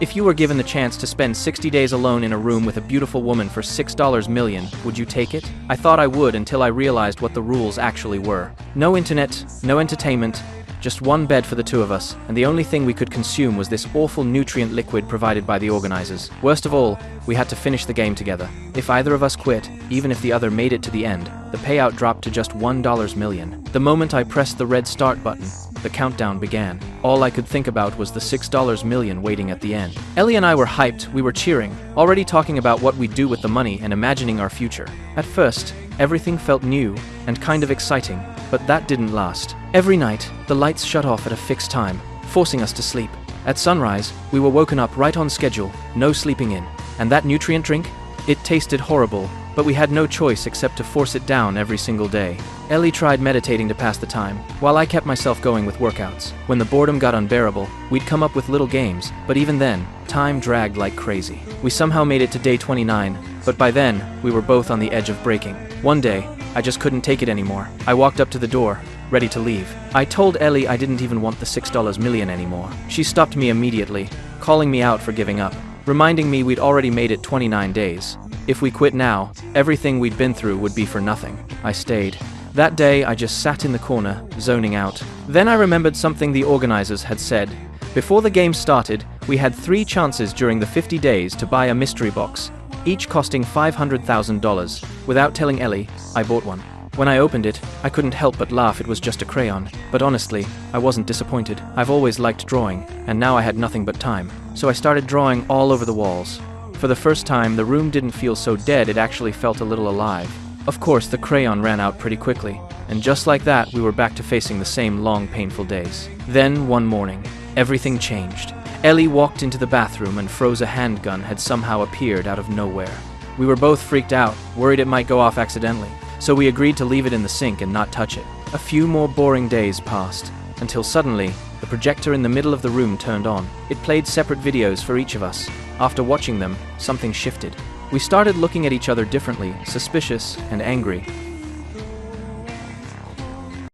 If you were given the chance to spend 60 days alone in a room with a beautiful woman for $6 million, would you take it? I thought I would until I realized what the rules actually were. No internet, no entertainment, just one bed for the two of us, and the only thing we could consume was this awful nutrient liquid provided by the organizers. Worst of all, we had to finish the game together. If either of us quit, even if the other made it to the end, the payout dropped to just $1 million. The moment I pressed the red start button, the countdown began. All I could think about was the $6 million waiting at the end. Ellie and I were hyped, we were cheering, already talking about what we'd do with the money and imagining our future. At first, everything felt new and kind of exciting, but that didn't last. Every night, the lights shut off at a fixed time, forcing us to sleep. At sunrise, we were woken up right on schedule, no sleeping in. And that nutrient drink? It tasted horrible, but we had no choice except to force it down every single day. Ellie tried meditating to pass the time, while I kept myself going with workouts. When the boredom got unbearable, we'd come up with little games, but even then, time dragged like crazy. We somehow made it to day 29, but by then, we were both on the edge of breaking. One day, I just couldn't take it anymore. I walked up to the door, ready to leave. I told Ellie I didn't even want the $6 million anymore. She stopped me immediately, calling me out for giving up, reminding me we'd already made it 29 days. If we quit now, everything we'd been through would be for nothing. I stayed. That day, I just sat in the corner, zoning out. Then I remembered something the organizers had said. Before the game started, we had 3 chances during the 50 days to buy a mystery box, each costing $500,000. Without telling Ellie, I bought one. When I opened it, I couldn't help but laugh. It was just a crayon. But honestly, I wasn't disappointed. I've always liked drawing, and now I had nothing but time. So I started drawing all over the walls. For the first time, the room didn't feel so dead, it actually felt a little alive. Of course, the crayon ran out pretty quickly, and just like that, we were back to facing the same long, painful days. Then, one morning, everything changed. Ellie walked into the bathroom and froze a handgun had somehow appeared out of nowhere. We were both freaked out, worried it might go off accidentally, so we agreed to leave it in the sink and not touch it. A few more boring days passed, until suddenly, the projector in the middle of the room turned on. It played separate videos for each of us. After watching them, something shifted. We started looking at each other differently, suspicious and angry.